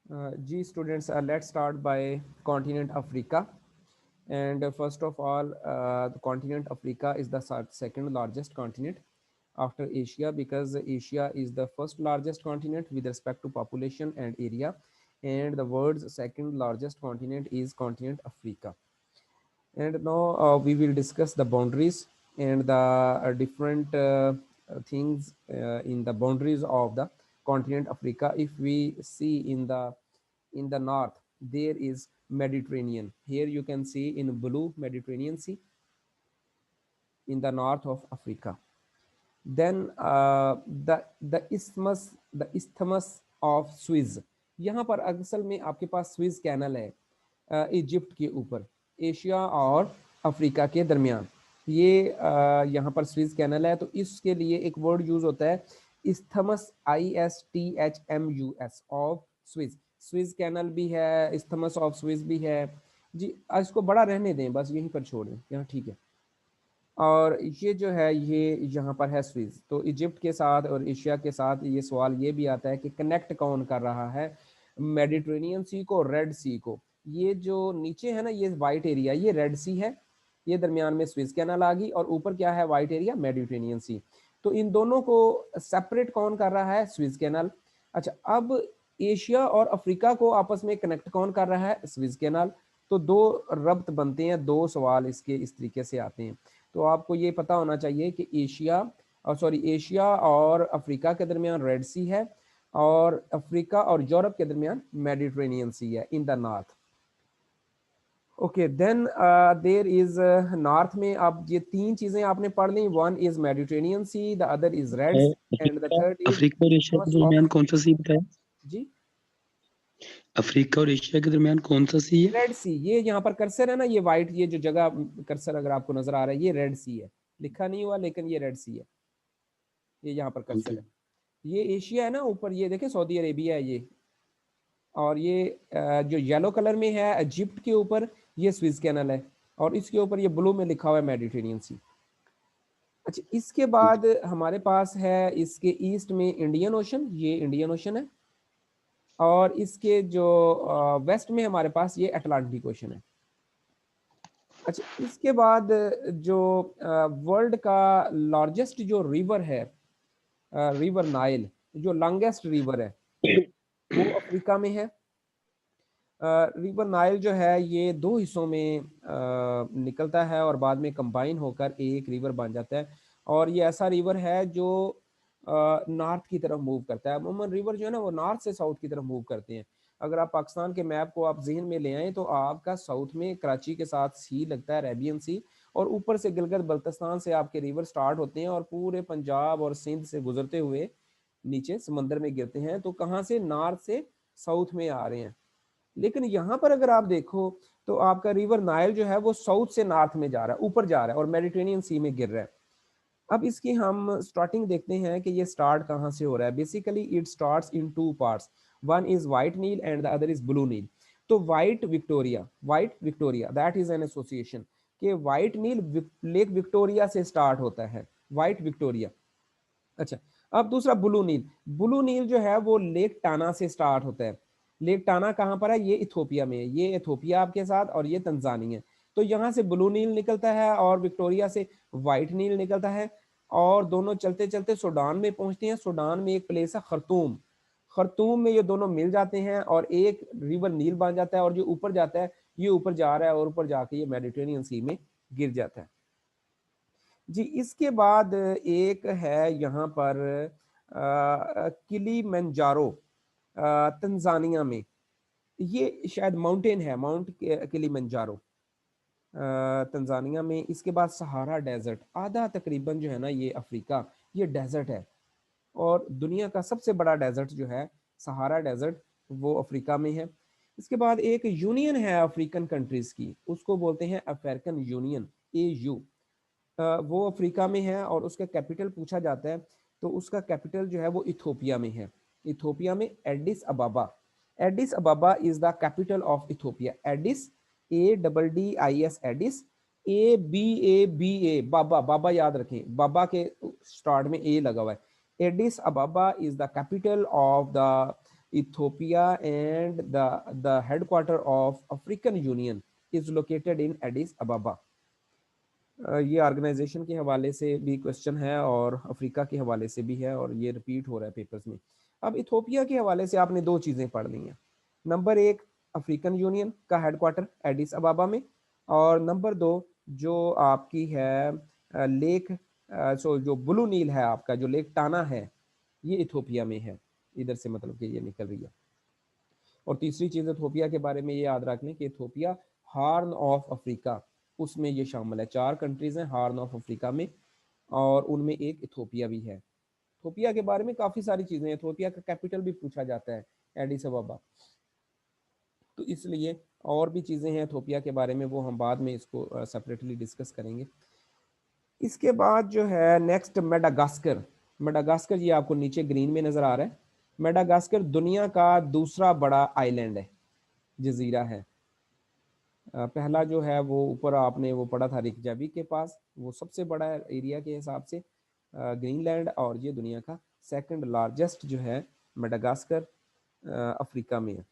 G students, let's start by continent Africa. And first of all, the continent Africa is the second largest continent after Asia, because Asia is the first largest continent with respect to population and area, and the world's second largest continent is continent Africa. And now we will discuss the boundaries and the different things in the boundaries of the continent Africa. If we see in the north, there is Mediterranean. Here you can see in blue Mediterranean Sea in the north of Africa. Then the isthmus of Suez, यहाँ पर असल में आपके पास Swiss canal है Egypt के ऊपर, Asia और Africa के दरमियान। ये यहाँ पर स्विज कैनल है, तो इसके लिए एक वर्ड यूज होता है isthmus, ISTHMUS of Suez. Suez canal भी है, इस्थमस ऑफ स्विज भी है जी। इसको बड़ा रहने दें, बस यहीं पर छोड़ दें, यहाँ ठीक है। और ये जो है ये यहाँ पर है स्विज। तो इजिप्ट के साथ और एशिया के साथ ये सवाल ये भी आता है कि कनेक्ट कौन कर रहा है मेडिटेरेनियन सी को रेड सी को। ये जो नीचे है ना, ये वाइट एरिया, ये रेड सी है, ये दरमियान में स्विज कैनल आ गई, और ऊपर क्या है, वाइट एरिया, मेडिटेरेनियन सी। तो इन दोनों को सेपरेट कौन कर रहा है, स्विज कैनल। अच्छा, अब एशिया और अफ्रीका को आपस में कनेक्ट कौन कर रहा है, स्विज कैनल। तो दो रब्त बनते हैं, दो सवाल इसके इस तरीके से आते हैं। तो आपको ये पता होना चाहिए कि एशिया और अफ्रीका के दरमियान रेड सी है, और अफ्रीका और यूरोप के दरमियान मेडिटेरेनियन सी है in the north. Okay, then there is north में आप ये तीन चीजें आपने पढ़ ली। One is Mediterranean Sea, the other is Red Sea, and the Africa third is Africa और एशिया के ऑफ। दरमियान कौन सा सी बताया? जी, अफ्रीका और एशिया के दरमियान कौन सा सी है? रेड सी। ये यहाँ पर कर्सर है ना, ये वाइट, ये जो जगह कर्सर अगर आपको नजर आ रहा है, ये रेड सी है, लिखा नहीं हुआ लेकिन ये रेड सी है, ये यहाँ पर कर्सर ओके। है। ये एशिया है ना, ऊपर ये देखें सऊदी अरेबिया है ये, और ये जो येलो कलर में है इजिप्ट के ऊपर, ये स्विज कैनल है, और इसके ऊपर ये ब्लू में लिखा हुआ है मेडिटेरेनियन सी। अच्छा, इसके बाद हमारे पास है इसके ईस्ट में इंडियन ओशन, ये इंडियन ओशन है, और इसके जो वेस्ट में हमारे पास ये अटलांटिक ओशन है। अच्छा, इसके बाद जो वर्ल्ड का लार्जेस्ट जो रिवर है, रिवर नाइल, जो लॉन्गेस्ट रिवर है, वो अफ्रीका में है। रिवर नाइल जो है ये दो हिस्सों में निकलता है और बाद में कंबाइन होकर एक रिवर बन जाता है। और ये ऐसा रिवर है जो नॉर्थ की तरफ मूव करता है। अमूमन रिवर जो है ना, वो नॉर्थ से साउथ की तरफ मूव करते हैं। अगर आप पाकिस्तान के मैप को आप जहन में ले आएँ, तो आपका साउथ में कराची के साथ सी लगता है, अरेबियन सी, और ऊपर से गिलगित बल्तिस्तान से आपके रिवर स्टार्ट होते हैं और पूरे पंजाब और सिंध से गुजरते हुए नीचे समंदर में गिरते हैं। तो कहाँ से, नॉर्थ से साउथ में आ रहे हैं। लेकिन यहाँ पर अगर आप देखो तो आपका रिवर नाइल जो है वो साउथ से नॉर्थ में जा रहा है, ऊपर जा रहा है, और मेडिटेरेनियन सी में गिर रहा है। अब इसकी हम स्टार्टिंग देखते हैं कि ये स्टार्ट कहाँ से हो रहा है। Basically it starts in two parts, one is White Nile and the other is Blue Nile. तो white Victoria that is an association कि वाइट नील लेक विक्टोरिया से स्टार्ट होता है, वाइट विक्टोरिया। अच्छा, अब दूसरा ब्लू नील। ब्लू नील जो है वो लेक टाना से स्टार्ट होता है। लेक टाना कहाँ पर है, ये इथोपिया में है, ये इथोपिया आपके साथ, और ये तंजानिया। तो यहाँ से ब्लू नील निकलता है और विक्टोरिया से वाइट नील निकलता है, और दोनों चलते चलते सूडान में पहुंचते हैं। सूडान में एक प्लेस है खरतूम, खरतूम में ये दोनों मिल जाते हैं और एक रिवर नील बन जाता है, और जो ऊपर जाता है ये ऊपर जा रहा है, और ऊपर जाके ये मेडिटेरेनियन सी में गिर जाता है जी। इसके बाद एक है यहाँ पर किलीमंजारो, तंजानिया में, ये शायद माउंटेन है, माउंट किलीमंजारो तंजानिया में। इसके बाद सहारा डेजर्ट, आधा तकरीबन जो है ना ये अफ्रीका, ये डेजर्ट है, और दुनिया का सबसे बड़ा डेजर्ट जो है सहारा डेजर्ट, वो अफ्रीका में है। इसके बाद एक यूनियन है अफ्रीकन कंट्रीज की, उसको बोलते हैं अफ्रीकन यूनियन, AU। वो अफ्रीका में है, और उसका कैपिटल पूछा जाता है तो उसका कैपिटल जो है वो इथोपिया में है। इथोपिया में Aedes अबाबा, Aedes अबाबा is the capital of Ethiopia. Aedes, ADDIS, Aedes, ABABA, बाबा, बाबा याद रखें, बाबा के स्टार्ट में ए लगा हुआ है। Aedes अबाबा is the capital of the Ethiopia and the headquarter of African union is located in Aedes अबाबा। ये ऑर्गेनाइजेशन के हवाले से भी क्वेश्चन है और अफ्रीका के हवाले से भी है और ये रिपीट हो रहा है पेपर्स में। अब इथोपिया के हवाले से आपने दो चीज़ें पढ़ ली हैं। नंबर एक, अफ्रीकन यूनियन का हेडक्वार्टर एडिस अबाबा में, और नंबर दो जो आपकी है लेक जो ब्लू नील है आपका, जो लेक टाना है, ये इथोपिया में है, इधर से मतलब कि ये निकल रही है। और तीसरी चीज़ इथोपिया के बारे में ये याद रख लें कि इथोपिया हार्न ऑफ अफ्रीका, उसमें ये शामिल है। 4 कंट्रीज हैं हार्न ऑफ अफ्रीका में और उनमें एक इथोपिया भी है। इथोपिया के बारे में काफ़ी सारी चीज़ें हैं। इथोपिया का कैपिटल भी पूछा जाता है एडिस अबाबा, तो इसलिए और भी चीज़ें हैं इथोपिया के बारे में, वो हम बाद में इसको सेपरेटली डिस्कस करेंगे। इसके बाद जो है नेक्स्ट मेडागास्कर। मेडागास्कर ये आपको नीचे ग्रीन में नज़र आ रहा है। मेडागास्कर दुनिया का दूसरा बड़ा आइलैंड है, जजीरा है। पहला जो है वो ऊपर आपने वो पढ़ा था रिकजाविक के पास, वो सबसे बड़ा एरिया के हिसाब से ग्रीनलैंड, और ये दुनिया का सेकंड लार्जेस्ट जो है मेडागास्कर अफ्रीका में है।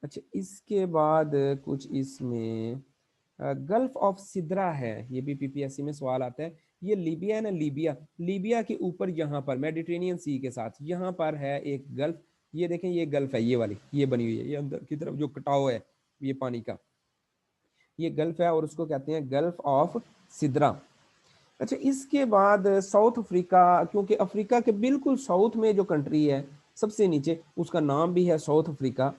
अच्छा, इसके बाद कुछ इसमें गल्फ ऑफ सिद्रा है, ये भी पीपीएससी में सवाल आता है। ये लीबिया है ना, लीबिया, लीबिया के ऊपर यहाँ पर मेडिटेरेनियन सी के साथ यहाँ पर है एक गल्फ। ये देखें, ये गल्फ है, ये वाली ये बनी हुई है, ये अंदर की तरफ जो कटाव है ये पानी का, ये गल्फ है और उसको कहते हैं गल्फ ऑफ सिद्रा। अच्छा, इसके बाद साउथ अफ्रीका, क्योंकि अफ्रीका के बिल्कुल साउथ में जो कंट्री है सबसे नीचे, उसका नाम भी है साउथ अफ्रीका।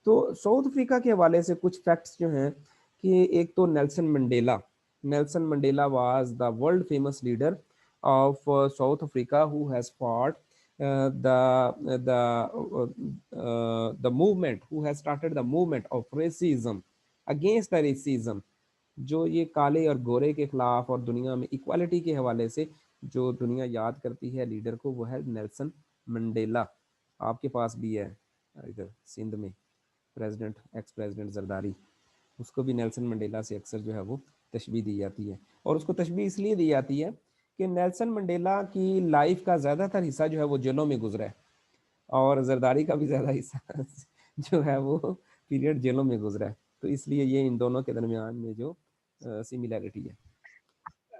तो साउथ अफ्रीका के हवाले से कुछ फैक्ट्स जो हैं कि एक तो Nelson Mandela was the world famous leader of south Africa who has fought the movement, who has started the movement of racism, against the racism, जो ये काले और गोरे के खिलाफ और दुनिया में इक्वालिटी के हवाले से जो दुनिया याद करती है लीडर को, वो है नेल्सन मंडेला। आपके पास भी है इधर सिंध में प्रेसिडेंट, एक्स प्रेसिडेंट जरदारी, उसको भी नेल्सन मंडेला से अक्सर जो है वो तशबीह दी जाती है। और उसको तशबीह इसलिए दी जाती है कि नेल्सन मंडेला की लाइफ का ज़्यादातर हिस्सा जो है वो जेलों में गुजरा है, और जरदारी का भी ज़्यादा हिस्सा जो है वो पीरियड जेलों में गुजरा है। तो इसलिए ये इन दोनों के दरमियान में जो सिमिलैरिटी है।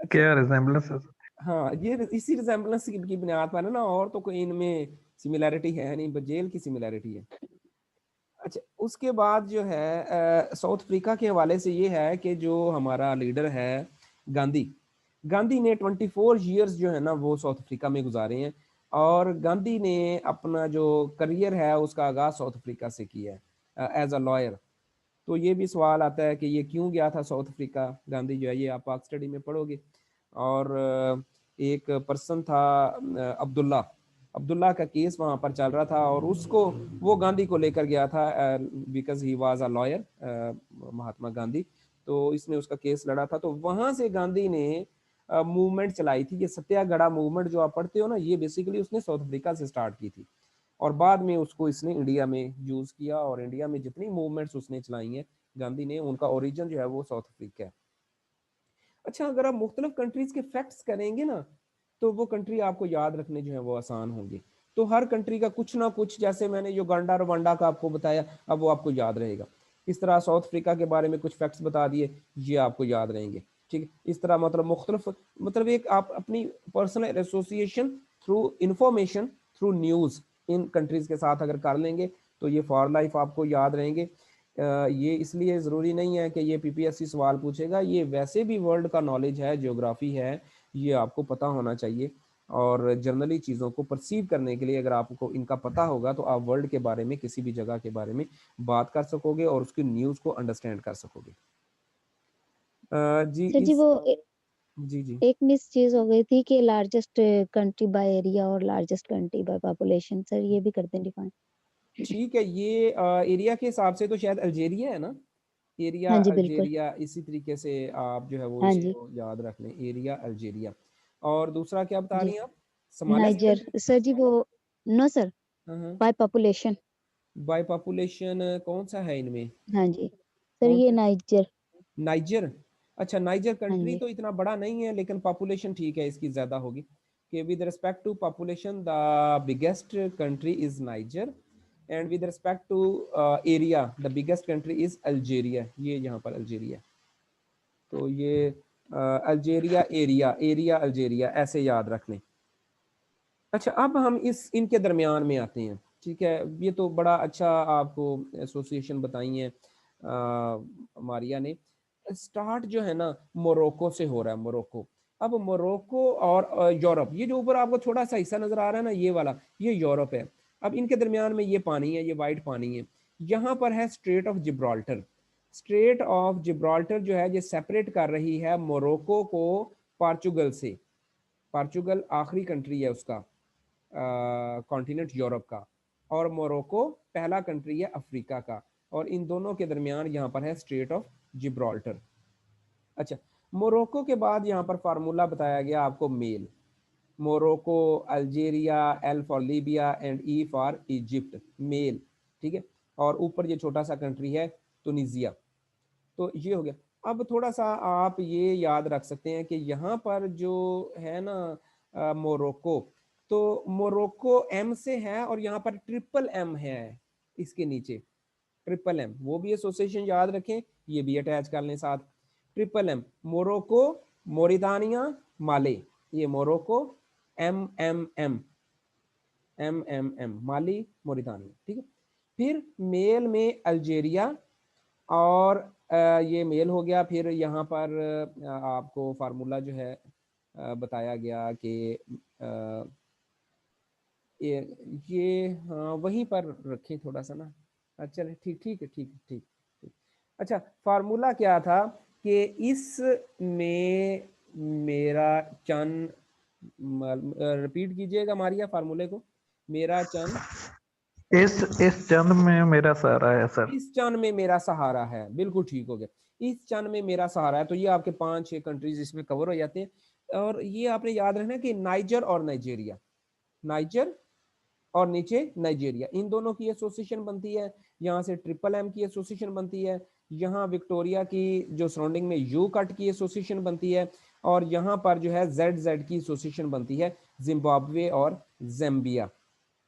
क्या रिजेम्बलेंस है? हाँ, ये इसी रिजेम्बलेंस की बुनियाद पर है ना, और तो कोई इनमें सिमिलैरिटी है नहीं, बस जेल की सिमिलैरिटी है। अच्छा, उसके बाद जो है साउथ अफ्रीका के हवाले से ये है कि जो हमारा लीडर है गांधी ने 24 ईयर्स जो है ना वो साउथ अफ्रीका में गुजारे हैं, और गांधी ने अपना जो करियर है उसका आगाज साउथ अफ्रीका से किया है एज अ लॉयर। तो ये भी सवाल आता है कि ये क्यों गया था साउथ अफ्रीका गांधी, जो है ये आप पाक स्टडी में पढ़ोगे। और एक पर्सन था अब्दुल्ला, अब्दुल्ला का केस वहाँ पर चल रहा था और उसको वो गांधी को लेकर गया था because he was a lawyer, Mahatma Gandhi. तो इसने उसका केस लड़ा था, तो वहाँ से गांधी ने मूवमेंट चलाई थी। ये सत्याग्रह मूवमेंट जो आप पढ़ते हो ना, ये बेसिकली उसने साउथ अफ्रीका से स्टार्ट की थी और बाद में उसको इसने इंडिया में यूज़ किया, और इंडिया में जितनी मूवमेंट्स उसने चलाई हैं गांधी ने, उनका ओरिजिन जो है वो साउथ अफ्रीका है। अच्छा, अगर आप मुख्तलिफ कंट्रीज के फैक्ट्स करेंगे ना, तो वो कंट्री आपको याद रखने जो है वो आसान होंगे। तो हर कंट्री का कुछ ना कुछ, जैसे मैंने युगांडा रवांडा का आपको बताया, अब वो आपको याद रहेगा। इस तरह साउथ अफ्रीका के बारे में कुछ फैक्ट्स बता दिए, ये आपको याद रहेंगे। ठीक है, इस तरह मतलब मुख्तलिफ, मतलब एक आप अपनी personal association through information through news इन कंट्रीज़ के साथ अगर कर लेंगे तो ये फॉर लाइफ आपको याद रहेंगे। ये इसलिए ज़रूरी नहीं है कि ये पीपीएससी सवाल पूछेगा, ये वैसे भी वर्ल्ड का नॉलेज है, ज्योग्राफी है, ये आपको पता होना चाहिए। और जनरली चीज़ों को परसीव करने के लिए अगर आपको इनका पता होगा तो आप वर्ल्ड के बारे में, किसी भी जगह के बारे में बात कर सकोगे और उसकी न्यूज़ को अंडरस्टैंड कर सकोगे। जी सर जी इस वो जी जी एक मिस चीज हो गई थी कि लार्जेस्ट कंट्री बाय एरिया और largest country by population, sir ये भी कर दें डिफाइन। ठीक है, ये एरिया के हिसाब से तो शायद अल्जेरिया है ना, एरिया हाँ जी बिल्कुल। अल्जेरिया, इसी तरीके से आप जो है वो हाँ जी इसको याद रख लें, एरिया अल्जेरिया। और दूसरा क्या बता जी। रही हैं आप, सोमालिया से नाइजर कंट्री? सर जी वो, नो सर, हाँ हाँ, बाय पॉपुलेशन। बाय पॉपुलेशन कौन सा है इनमें, हाँ जी सर, कौन ये सा? नाइजर। नाइजर। अच्छा, नाइजर हाँ कंट्री जी तो इतना बड़ा नहीं है, लेकिन पॉपुलेशन ठीक है इसकी ज़्यादा होगी। कि with respect to population the biggest country is Niger and with respect to area the biggest country is Algeria। ये यहाँ पर अल्जीरिया, तो ये अल्जीरिया एरिया अल्जीरिया ऐसे याद रख लें। अच्छा, अब हम इनके दरमियान में आते हैं, ठीक है। ये तो बड़ा अच्छा आपको एसोसिएशन बताई है मारिया ने। स्टार्ट जो है ना मोरक्को से हो रहा है, मोरक्को। अब मोरक्को और यूरोप, ये जो ऊपर आपको थोड़ा सा हिस्सा नजर आ रहा है ना, ये वाला, ये यूरोप है। अब इनके दरमियान में ये पानी है, ये वाइट पानी है। यहाँ पर है strait of Gibraltar. Straight of Gibraltar जो है ये सेपरेट कर रही है मोरक्को को पोर्चुगल से। पोर्चुगल आखिरी कंट्री है उसका कॉन्टिनेंट यूरोप का, और मोरक्को पहला कंट्री है अफ्रीका का, और इन दोनों के दरमियान यहाँ पर है स्ट्रेट ऑफ जिब्राल्टर। अच्छा, मोरक्को के बाद यहाँ पर फार्मूला बताया गया आपको male. Morocco, Algeria, L for Libya and E for Egypt, male, ठीक है। और ऊपर ये छोटा सा कंट्री है तुनिसिया। तो ये हो गया। अब थोड़ा सा आप ये याद रख सकते हैं कि यहाँ पर जो है ना मोरक्को, तो मोरक्को एम से है और यहाँ पर ट्रिपल एम है इसके नीचे, ट्रिपल एम, वो भी एसोसिएशन याद रखें, ये भी अटैच कर लें साथ। Triple M, Morocco, Mauritania, Mali, ये Morocco, M M M, M M M, Mali, Mauritania, ठीक है। फिर मेल में अल्जीरिया, और ये मेल हो गया। फिर यहाँ पर आपको फार्मूला जो है बताया गया कि ये हाँ वहीं पर रखें थोड़ा सा ना। अच्छा, ठीक ठीक है, ठीक ठीक ठीक। अच्छा, फार्मूला क्या था कि इसमें मेरा चंद, रिपीट कीजिएगा मारिया फार्मूले को। मेरा चंद, इस चंद में मेरा सहारा है सर। इस चंद में मेरा सहारा है, बिल्कुल ठीक हो गया। इस चंद में मेरा सहारा है। तो ये आपके 5-6 कंट्रीज इसमें कवर हो जाते हैं। और ये आपने याद रखना कि नाइजर और नाइजेरिया, नाइजर और नीचे नाइजेरिया, इन दोनों की एसोसिएशन बनती है। यहाँ से ट्रिपल एम की एसोसिएशन बनती है। यहाँ विक्टोरिया की जो सराउंडिंग में यू कट की एसोसिएशन बनती है। और यहाँ पर जो है जेड जेड की एसोसिएशन बनती है, जिम्बाब्वे और ज़ैम्बिया,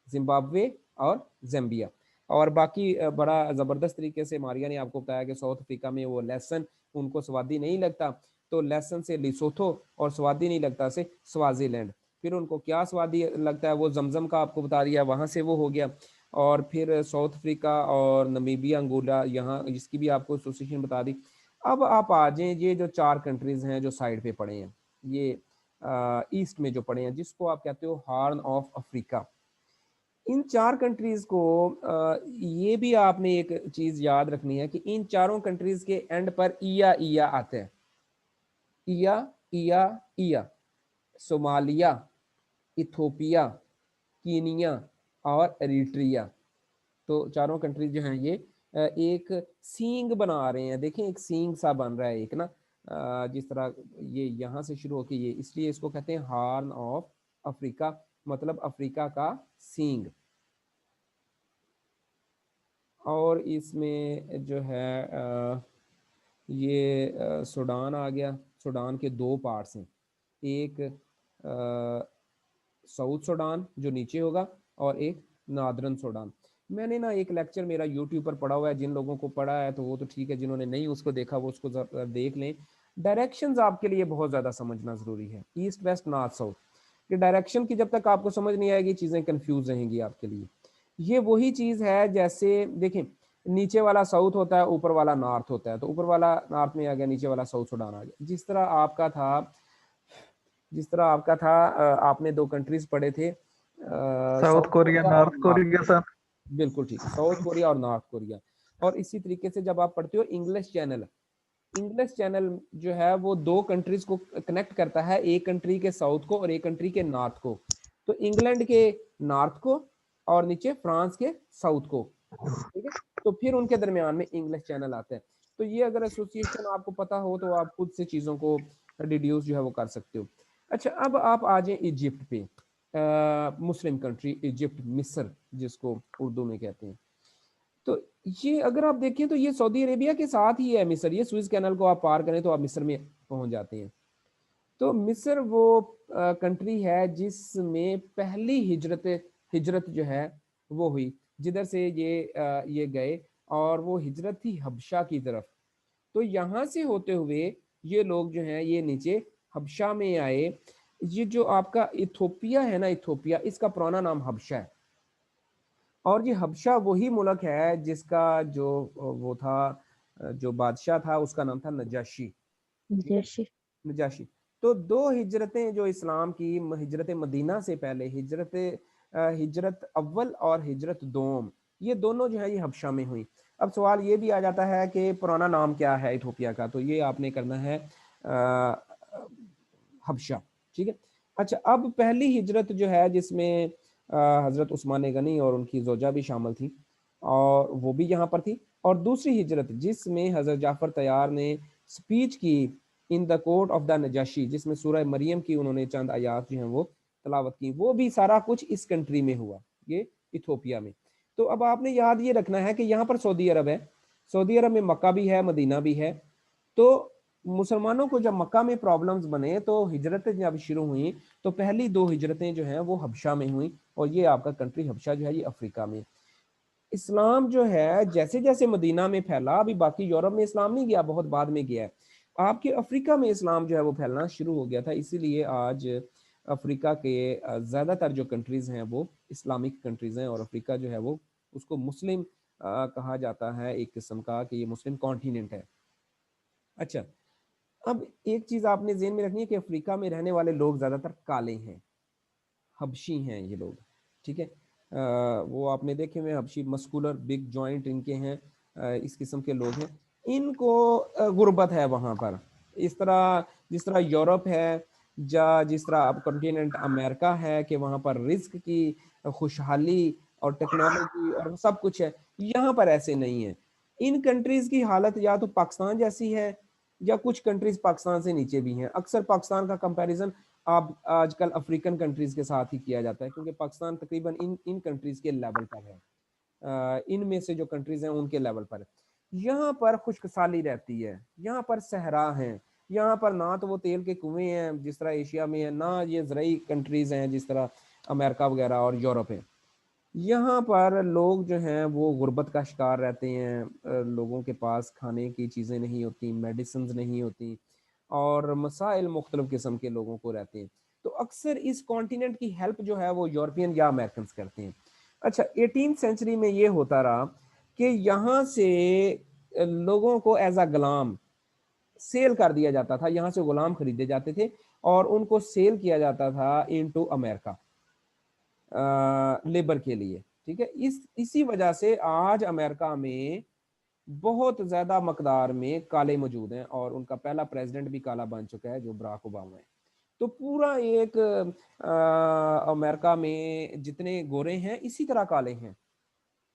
जिम्बाब्वे और ज़ैम्बिया। और बाकी बड़ा ज़बरदस्त तरीके से मारिया ने आपको बताया कि साउथ अफ्रीका में वो लेसन उनको स्वादी नहीं लगता, तो लेसन से लिसोथो, और स्वादी नहीं लगता से स्वाजीलैंड। फिर उनको क्या स्वादी लगता है वो जमजम का आपको बता दिया, वहाँ से वो हो गया। और फिर साउथ अफ्रीका और नमीबिया, अंगोला, यहाँ इसकी भी आपको एसोसिएशन बता दी। अब आप आ जाएं, ये जो 4 कंट्रीज हैं जो साइड पे पड़े हैं, ये ईस्ट में जो पड़े हैं, जिसको आप कहते हो horn of Africa. In 4 countries को ये भी आपने एक चीज याद रखनी है कि इन चारों कंट्रीज के एंड पर इया इया आते हैं, इया इया इया। सोमालिया, इथोपिया, कीनिया और एरिट्रिया, तो चारों कंट्रीज जो हैं ये एक सींग बना रहे हैं। देखें, एक सींग सा बन रहा है एक ना, जिस तरह ये यहाँ से शुरू होके ये, इसलिए इसको कहते हैं हार्न ऑफ अफ्रीका, मतलब अफ्रीका का सींग। और इसमें जो है ये सूडान आ गया। सूडान के 2 पार्ट्स हैं, एक साउथ सूडान जो नीचे होगा और एक नादरन सूडान। मैंने ना एक लेक्चर मेरा यूट्यूब पर पढ़ा हुआ है, जिन लोगों को पढ़ा है तो वो तो ठीक है, जिन्होंने नहीं उसको देखा वो उसको देख लें। डायरेक्शंस आपके लिए बहुत ज़्यादा समझना ज़रूरी है, ईस्ट वेस्ट नॉर्थ साउथ कि डायरेक्शन की जब तक आपको समझ नहीं आएगी चीज़ें कंफ्यूज रहेंगी आपके लिए। ये वही चीज़ है जैसे देखें, नीचे वाला साउथ होता है, ऊपर वाला नॉर्थ होता है, तो ऊपर वाला नॉर्थ में आ गया, नीचे वाला साउथ सूडान आ गया। जिस तरह आपका था आपने 2 कंट्रीज पढ़े थे, south Korea, north Korea sir. बिल्कुल ठीक, साउथ कोरिया और नॉर्थ कोरिया। और इसी तरीके से जब आप पढ़ते हो इंग्लिश चैनल, इंग्लिश चैनल जो है वो 2 कंट्रीज को कनेक्ट करता है, एक कंट्री के साउथ को और एक कंट्री के नॉर्थ को। तो इंग्लैंड के नॉर्थ को और नीचे फ्रांस के साउथ को, ठीक है। तो फिर उनके दरमियान में इंग्लिश चैनल आता है। तो ये अगर एसोसिएशन आपको पता हो तो आप खुद से चीज़ों को डिड्यूस जो है वो कर सकते हो। अच्छा, अब आप आ जाए इजिप्ट पे, मुस्लिम कंट्री इजिप्ट, मिस्र जिसको उर्दू में कहते हैं। तो ये अगर आप देखें तो ये सऊदी अरेबिया के साथ ही है मिस्र। ये स्विस कैनल को आप पार करें तो आप मिस्र में पहुंच जाते हैं। तो मिस्र वो कंट्री है जिसमें पहली हिजरत जो है वो हुई, जिधर से ये गए, और वो हिजरत थी हबशा की तरफ। तो यहाँ से होते हुए ये लोग जो हैं ये नीचे हबशा में आए। ये जो आपका इथोपिया है ना, इथोपिया, इसका पुराना नाम हबशा है। और ये हबशा वही मुल्क है जिसका जो वो था, जो बादशाह था, उसका नाम था नजाशी। ठीक है, जैसे नजाशी। तो दो हिजरतें जो इस्लाम की, हिजरत मदीना से पहले, हिजरत अव्वल और हिजरत दोम, ये दोनों जो है ये हबशा में हुई। अब सवाल ये भी आ जाता है कि पुराना नाम क्या है इथोपिया का, तो ये आपने करना है हबशा। ठीक है। अच्छा, अब पहली हिजरत जो है जिसमें हजरत उस्मान गनी और उनकी जोजा भी शामिल थी, और वो भी यहाँ पर थी। और दूसरी हिजरत जिसमें हजरत जाफर तैयार ने स्पीच की in the court of the Najashi, जिसमें सूरह मरियम की उन्होंने चंद आयात जो हैं वो तलावत की, वो भी सारा कुछ इस कंट्री में हुआ, ये इथोपिया में। तो अब आपने याद ये रखना है कि यहाँ पर सऊदी अरब है, सऊदी अरब में मक्का भी है, मदीना भी है। तो मुसलमानों को जब मक्का में प्रॉब्लम्स बने तो हिजरतें जब शुरू हुई, तो पहली दो हिजरतें जो हैं वो हबशा में हुई, और ये आपका कंट्री हबशा जो है ये अफ्रीका में। इस्लाम जो है जैसे जैसे मदीना में फैला, अभी बाकी यूरोप में इस्लाम नहीं गया, बहुत बाद में गया है, आपके अफ्रीका में इस्लाम जो है वो फैलना शुरू हो गया था। इसीलिए आज अफ्रीका के ज़्यादातर जो कंट्रीज़ हैं वो इस्लामिक कंट्रीज़ हैं, और अफ्रीका जो है वो उसको मुस्लिम कहा जाता है, एक किस्म का, कि ये मुस्लिम कॉन्टिनेंट है। अच्छा, अब एक चीज़ आपने ज़हन में रखनी है कि अफ्रीका में रहने वाले लोग ज़्यादातर काले हैं, हबशी हैं ये लोग। ठीक है, वो आपने देखे हुए हबशी, मस्कुलर, बिग जॉइंट इनके हैं, इस किस्म के लोग हैं। इनको गुर्बत है वहाँ पर, इस तरह जिस तरह यूरोप है, जिस तरह अब कॉन्टिनेंट अमेरिका है कि वहाँ पर रिस्क की खुशहाली और टेक्नोलॉजी और सब कुछ है, यहाँ पर ऐसे नहीं है। इन कंट्रीज़ की हालत या तो पाकिस्तान जैसी है, या कुछ कंट्रीज पाकिस्तान से नीचे भी हैं। अक्सर पाकिस्तान का कंपैरिजन आप आजकल अफ्रीकन कंट्रीज के साथ ही किया जाता है, क्योंकि पाकिस्तान तकरीबन इन इन कंट्रीज के लेवल पर है, इनमें से जो कंट्रीज हैं उनके लेवल पर। यहाँ पर खुशकसाली रहती है, यहाँ पर सहरा हैं, यहाँ पर ना तो वो तेल के कुएं हैं जिस तरह एशिया में है, ना ये ज़राई कंट्रीज हैं जिस तरह अमेरिका वगैरह और यूरोप है। यहाँ पर लोग जो हैं वो गुर्बत का शिकार रहते हैं, लोगों के पास खाने की चीज़ें नहीं होती, मेडिसिन नहीं होती, और मसाइल मुख्तलिफ किस्म के लोगों को रहते हैं। तो अक्सर इस कॉन्टिनेंट की हेल्प जो है वो यूरोपियन या अमेरिकन करते हैं। अच्छा, 18th सेंचुरी में ये होता रहा कि यहाँ से लोगों को एज अ गुलाम सेल कर दिया जाता था, यहाँ से गुलाम खरीदे जाते थे और उनको सेल किया जाता था इनटू अमेरिका लेबर के लिए। ठीक है, इसी वजह से आज अमेरिका में बहुत ज्यादा मकदार में काले मौजूद हैं, और उनका पहला प्रेसिडेंट भी काला बन चुका है जो बराक ओबामा है। तो पूरा एक अमेरिका में जितने गोरे हैं इसी तरह काले हैं।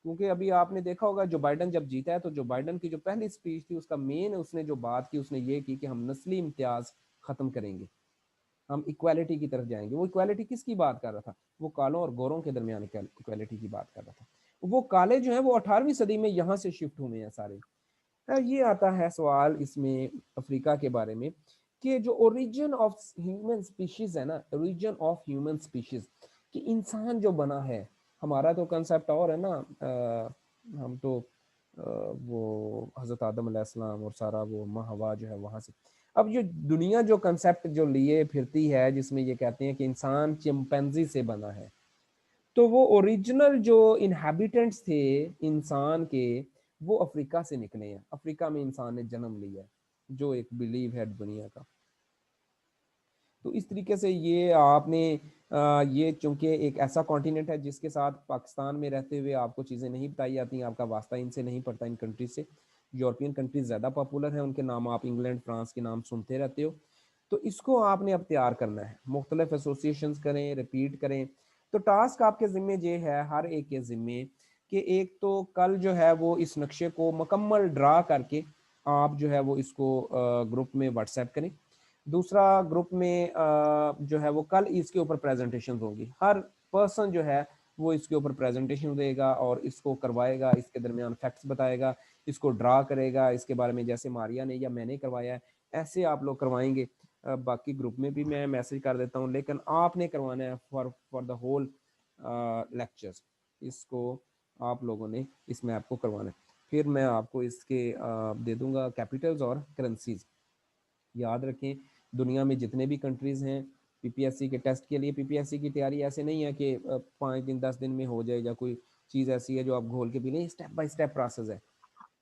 क्योंकि अभी आपने देखा होगा जो बाइडन जब जीता है, तो जो बाइडन की जो पहली स्पीच थी उसका मेन उसने जो बात की, उसने ये की कि हम नस्ली इम्तियाज खत्म करेंगे, हम इक्वालिटी की तरफ जाएंगे। वो इक्वालिटी किसकी बात कर रहा था? वो कालों और गोरों के दरमियान इक्वालिटी की बात कर रहा था। वो काले जो है वो 18वीं सदी में यहाँ से शिफ्ट हुए हैं सारे। ये आता है सवाल इसमें अफ्रीका के बारे में कि जो ओरिजिन ऑफ ह्यूमन स्पीशीज है ना, ओरिजिन ऑफ ह्यूमन स्पीशीज, कि इंसान जो बना है, हमारा तो कंसेप्ट और है ना, हम तो वो हजरत आदम अलैहिस्सलाम और सारा वो माँ हवा जो है वहां से। अब ये दुनिया जो कंसेप्ट जो लिए फिरती है जिसमें ये कहते हैं कि इंसान चिंपैंजी से बना है, तो वो ओरिजिनल जो इनहैबिटेंट्स थे इंसान के, वो अफ्रीका से निकले हैं। अफ्रीका में इंसान ने जन्म लिया है, जो एक बिलीव है दुनिया का। तो इस तरीके से ये आपने ये चूंकि एक ऐसा कॉन्टिनेंट है जिसके साथ पाकिस्तान में रहते हुए आपको चीज़ें नहीं बताई जाती, आपका वास्ता इनसे नहीं पड़ता, इन कंट्रीज से। यूरोपियन कंट्रीज ज़्यादा पॉपुलर हैं, उनके नाम आप इंग्लैंड, फ्रांस के नाम सुनते रहते हो। तो इसको आपने अब तैयार करना है, मुख्तलिफ एसोसिएशंस करें, रिपीट करें। तो टास्क आपके ज़िम्मे ये है, हर एक के ज़िम्मे, कि एक तो कल जो है वो इस नक्शे को मुकम्मल ड्रा करके आप जो है वो इसको ग्रुप में व्हाट्सएप करें। दूसरा, ग्रुप में जो है वो कल इसके ऊपर प्रेजेंटेशन होगी, हर पर्सन जो है वो इसके ऊपर प्रेजेंटेशन देगा और इसको करवाएगा, इसके दरमियान फैक्ट्स बताएगा, इसको ड्रा करेगा, इसके बारे में जैसे मारिया ने या मैंने करवाया है ऐसे आप लोग करवाएंगे। बाकी ग्रुप में भी मैं मैसेज कर देता हूँ, लेकिन आपने करवाना है फॉर द होल लेक्चर्स। इसको आप लोगों ने इस मैप को करवाना है। फिर मैं आपको इसके दे दूंगा कैपिटल्स और करेंसीज। याद रखें, दुनिया में जितने भी कंट्रीज़ हैं पीपीएससी के टेस्ट के लिए, पीपीएससी की तैयारी ऐसे नहीं है कि 5 दिन 10 दिन में हो जाए, या कोई चीज़ ऐसी है जो आप घोल के भी नहीं, स्टेप बाय स्टेप प्रोसेस है।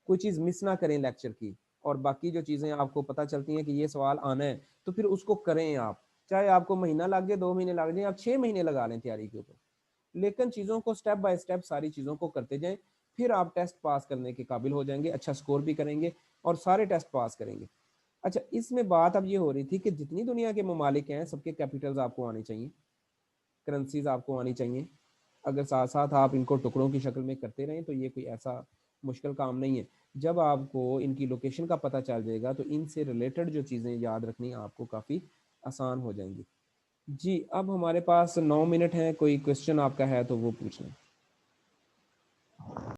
कोई चीज़ मिस ना करें लेक्चर की, और बाकी जो चीज़ें आपको पता चलती हैं कि ये सवाल आना है तो फिर उसको करें आप, चाहे आपको महीना लग जाए, 2 महीने लग जाए, आप 6 महीने लगा लें तैयारी के ऊपर, लेकिन चीज़ों को स्टेप बाय स्टेप सारी चीज़ों को करते जाएं। फिर आप टेस्ट पास करने के काबिल हो जाएंगे, अच्छा स्कोर भी करेंगे और सारे टेस्ट पास करेंगे। अच्छा, इसमें बात अब ये हो रही थी कि जितनी दुनिया के ममालिक हैं सबके कैपिटल्स आपको आने चाहिए, करेंसीज आपको आनी चाहिए। अगर साथ साथ आप इनको टुकड़ों की शक्ल में करते रहें तो ये कोई ऐसा मुश्किल काम नहीं है। जब आपको इनकी लोकेशन का पता चल जाएगा तो इनसे रिलेटेड जो चीज़ें याद रखनी आपको काफ़ी आसान हो जाएंगी। जी, अब हमारे पास 9 मिनट हैं, कोई क्वेश्चन आपका है तो वो पूछ लें।